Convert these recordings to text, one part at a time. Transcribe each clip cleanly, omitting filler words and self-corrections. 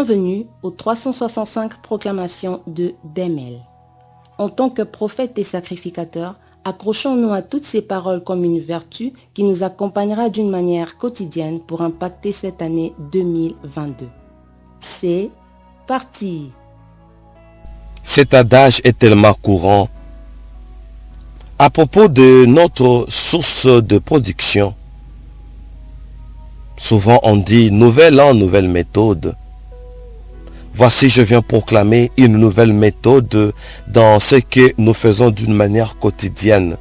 Bienvenue aux 365 proclamations de Bemel. En tant que prophète et sacrificateur, accrochons-nous à toutes ces paroles comme une vertu qui nous accompagnera d'une manière quotidienne pour impacter cette année 2022. C'est parti! Cet adage est tellement courant à propos de notre source de production. Souvent on dit nouvel an, nouvelle méthode. Voici, je viens proclamer une nouvelle méthode dans ce que nous faisons d'une manière quotidienne.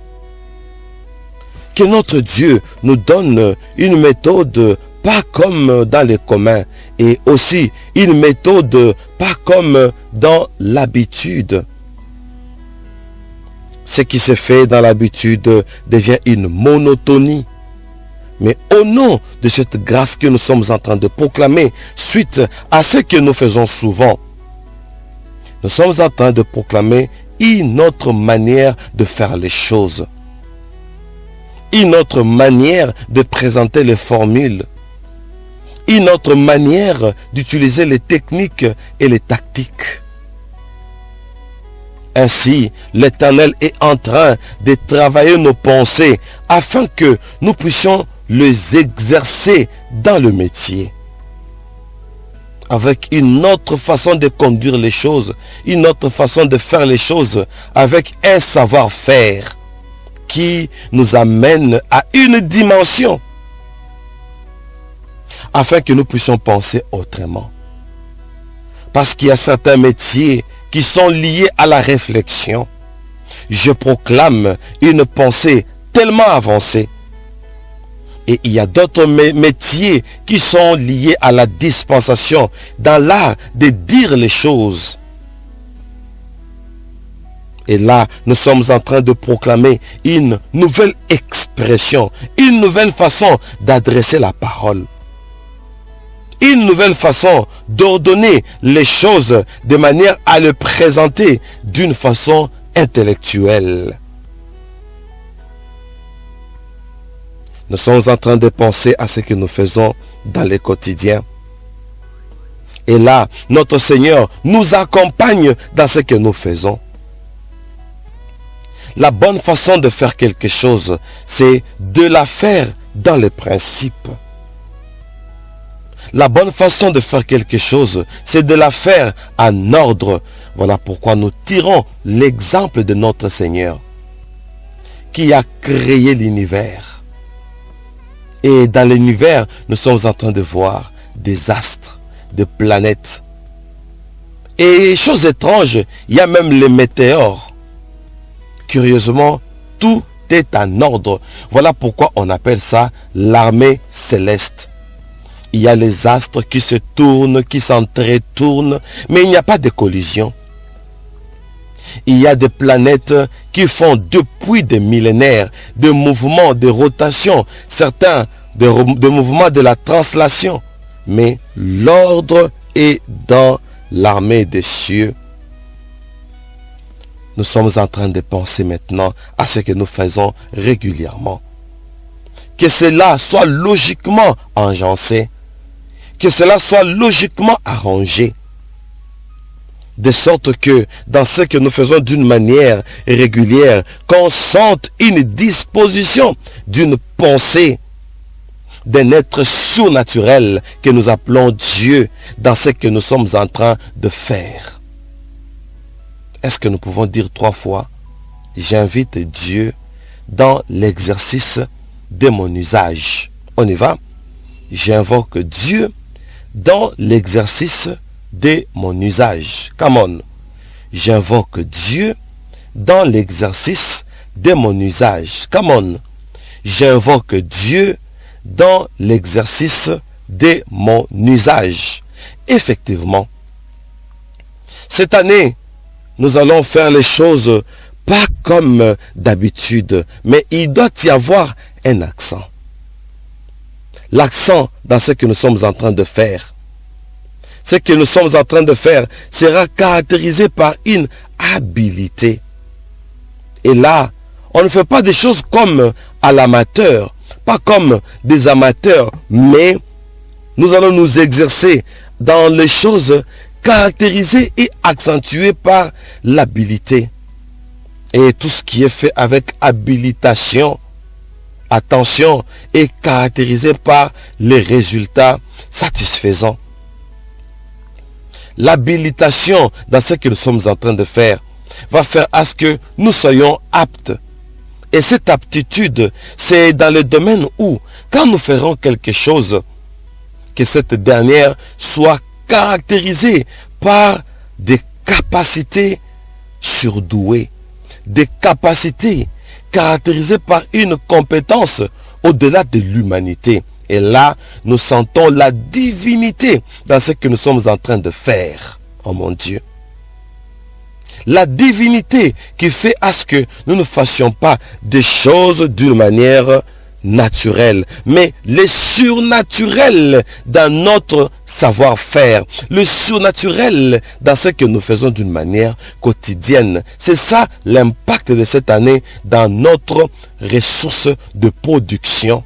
Que notre Dieu nous donne une méthode pas comme dans les communs et aussi une méthode pas comme dans l'habitude. Ce qui se fait dans l'habitude devient une monotonie. Mais au nom de cette grâce que nous sommes en train de proclamer, suite à ce que nous faisons souvent, nous sommes en train de proclamer une autre manière de faire les choses. Une autre manière de présenter les formules. Une autre manière d'utiliser les techniques et les tactiques. Ainsi, l'Éternel est en train de travailler nos pensées afin que nous puissions les exercer dans le métier. Avec une autre façon de conduire les choses, une autre façon de faire les choses, avec un savoir-faire qui nous amène à une dimension afin que nous puissions penser autrement. Parce qu'il y a certains métiers qui sont liés à la réflexion. Je proclame une pensée tellement avancée. Et il y a d'autres métiers qui sont liés à la dispensation, dans l'art de dire les choses. Et là, nous sommes en train de proclamer une nouvelle expression, une nouvelle façon d'adresser la parole. Une nouvelle façon d'ordonner les choses de manière à le présenter d'une façon intellectuelle. Nous sommes en train de penser à ce que nous faisons dans le quotidien. Et là, notre Seigneur nous accompagne dans ce que nous faisons. La bonne façon de faire quelque chose, c'est de la faire dans les principes. La bonne façon de faire quelque chose, c'est de la faire en ordre. Voilà pourquoi nous tirons l'exemple de notre Seigneur, qui a créé l'univers. Et dans l'univers, nous sommes en train de voir des astres, des planètes. Et chose étrange, il y a même les météores. Curieusement, tout est en ordre. Voilà pourquoi on appelle ça l'armée céleste. Il y a les astres qui se tournent, qui s'entretournent, mais il n'y a pas de collision. Il y a des planètes qui font depuis des millénaires des mouvements de rotation, certains des mouvements de la translation. Mais l'ordre est dans l'armée des cieux. Nous sommes en train de penser maintenant à ce que nous faisons régulièrement. Que cela soit logiquement agencé, que cela soit logiquement arrangé. De sorte que dans ce que nous faisons d'une manière régulière, qu'on sente une disposition d'une pensée, d'un être surnaturel que nous appelons Dieu dans ce que nous sommes en train de faire. Est-ce que nous pouvons dire 3 fois, j'invite Dieu dans l'exercice de mon usage? On y va? J'invoque Dieu dans l'exercice de mon usage. Come on. J'invoque Dieu dans l'exercice de mon usage. Come on. J'invoque Dieu dans l'exercice de mon usage. Effectivement, cette année, nous allons faire les choses pas comme d'habitude, mais il doit y avoir un accent. L'accent dans ce que nous sommes en train de faire. Ce que nous sommes en train de faire sera caractérisé par une habileté. Et là, on ne fait pas des choses comme à l'amateur, pas comme des amateurs, mais nous allons nous exercer dans les choses caractérisées et accentuées par l'habilité. Et tout ce qui est fait avec habilitation, attention, est caractérisé par les résultats satisfaisants. L'habilitation dans ce que nous sommes en train de faire va faire à ce que nous soyons aptes. Et cette aptitude, c'est dans le domaine où, quand nous ferons quelque chose, que cette dernière soit caractérisée par des capacités surdouées, des capacités caractérisées par une compétence au-delà de l'humanité. Et là, nous sentons la divinité dans ce que nous sommes en train de faire. Oh mon Dieu. La divinité qui fait à ce que nous ne fassions pas des choses d'une manière naturelle, mais le surnaturel dans notre savoir-faire, le surnaturel dans ce que nous faisons d'une manière quotidienne. C'est ça l'impact de cette année dans notre ressource de production.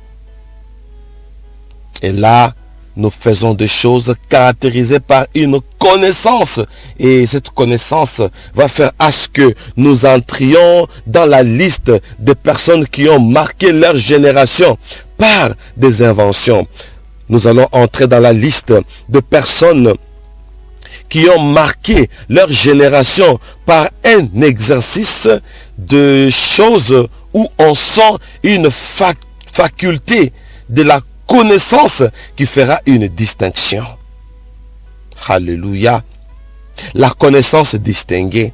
Et là, nous faisons des choses caractérisées par une connaissance. Et cette connaissance va faire à ce que nous entrions dans la liste des personnes qui ont marqué leur génération par des inventions. Nous allons entrer dans la liste de personnes qui ont marqué leur génération par un exercice de choses où on sent une faculté de la connaissance qui fera une distinction. Alléluia. La connaissance distinguée.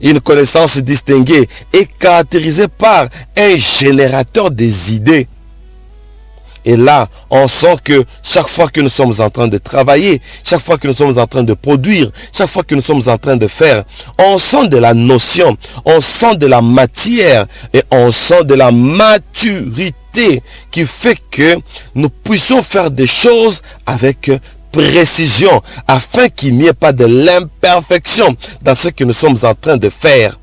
Une connaissance distinguée est caractérisée par un générateur des idées. Et là, on sent que chaque fois que nous sommes en train de travailler, chaque fois que nous sommes en train de produire, chaque fois que nous sommes en train de faire, on sent de la notion, on sent de la matière et on sent de la maturité qui fait que nous puissions faire des choses avec précision afin qu'il n'y ait pas de l'imperfection dans ce que nous sommes en train de faire.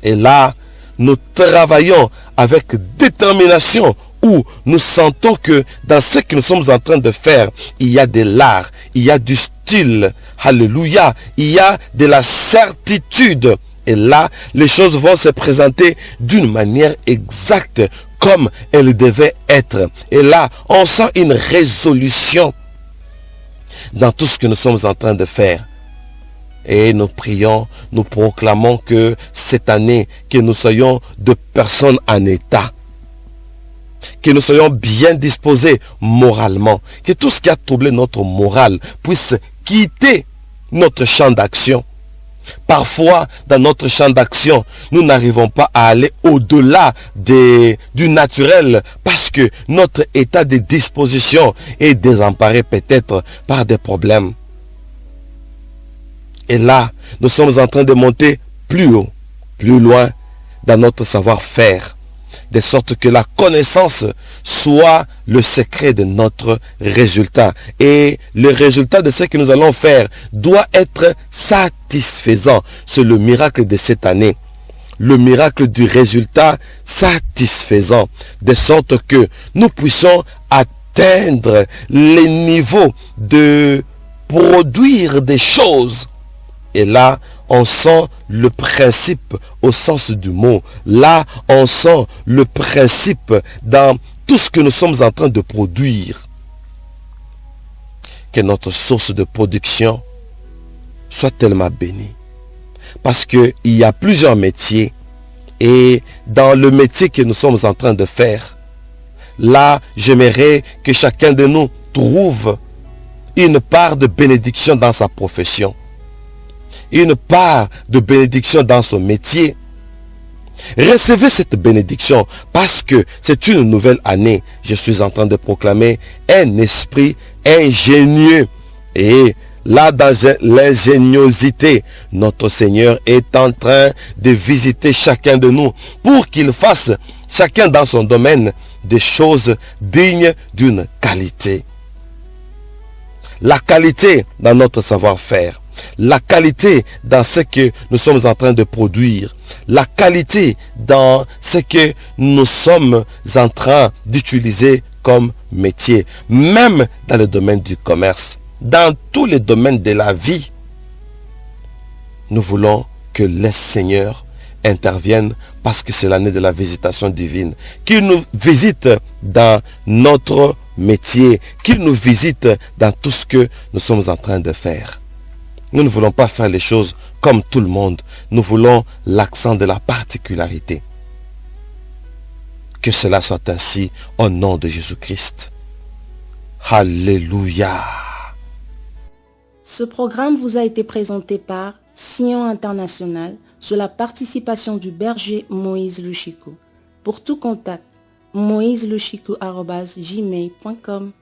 Et là, nous travaillons avec détermination où nous sentons que dans ce que nous sommes en train de faire, il y a de l'art, il y a du style, alléluia, il y a de la certitude. Et là, les choses vont se présenter d'une manière exacte comme elles devaient être. Et là, on sent une résolution dans tout ce que nous sommes en train de faire. Et nous prions, nous proclamons que cette année, que nous soyons de personnes en état, que nous soyons bien disposés moralement, que tout ce qui a troublé notre morale puisse quitter notre champ d'action. Parfois, dans notre champ d'action, nous n'arrivons pas à aller au-delà du naturel parce que notre état de disposition est désemparé peut-être par des problèmes. Et là, nous sommes en train de monter plus haut, plus loin dans notre savoir-faire, de sorte que la connaissance soit le secret de notre résultat. Et le résultat de ce que nous allons faire doit être satisfaisant. C'est le miracle de cette année. Le miracle du résultat satisfaisant. De sorte que nous puissions atteindre les niveaux de produire des choses. Et là, on sent le principe au sens du mot. Là, on sent le principe dans tout ce que nous sommes en train de produire. Que notre source de production soit tellement bénie. Parce qu'il y a plusieurs métiers. Et dans le métier que nous sommes en train de faire, là, j'aimerais que chacun de nous trouve une part de bénédiction dans sa profession. Une part de bénédiction dans son métier. Recevez cette bénédiction parce que c'est une nouvelle année. Je suis en train de proclamer un esprit ingénieux. Et là, dans l'ingéniosité, notre Seigneur est en train de visiter chacun de nous pour qu'il fasse, chacun dans son domaine, des choses dignes d'une qualité. La qualité dans notre savoir-faire. La qualité dans ce que nous sommes en train de produire. La qualité dans ce que nous sommes en train d'utiliser comme métier, même dans le domaine du commerce, dans tous les domaines de la vie. Nous voulons que les seigneurs interviennent parce que c'est l'année de la visitation divine. Qu'ils nous visitent dans notre métier, qu'ils nous visitent dans tout ce que nous sommes en train de faire. Nous ne voulons pas faire les choses comme tout le monde. Nous voulons l'accent de la particularité. Que cela soit ainsi au nom de Jésus-Christ. Alléluia. Ce programme vous a été présenté par Sion International sous la participation du berger Moïse Luchico. Pour tout contact, moiseluchico@gmail.com.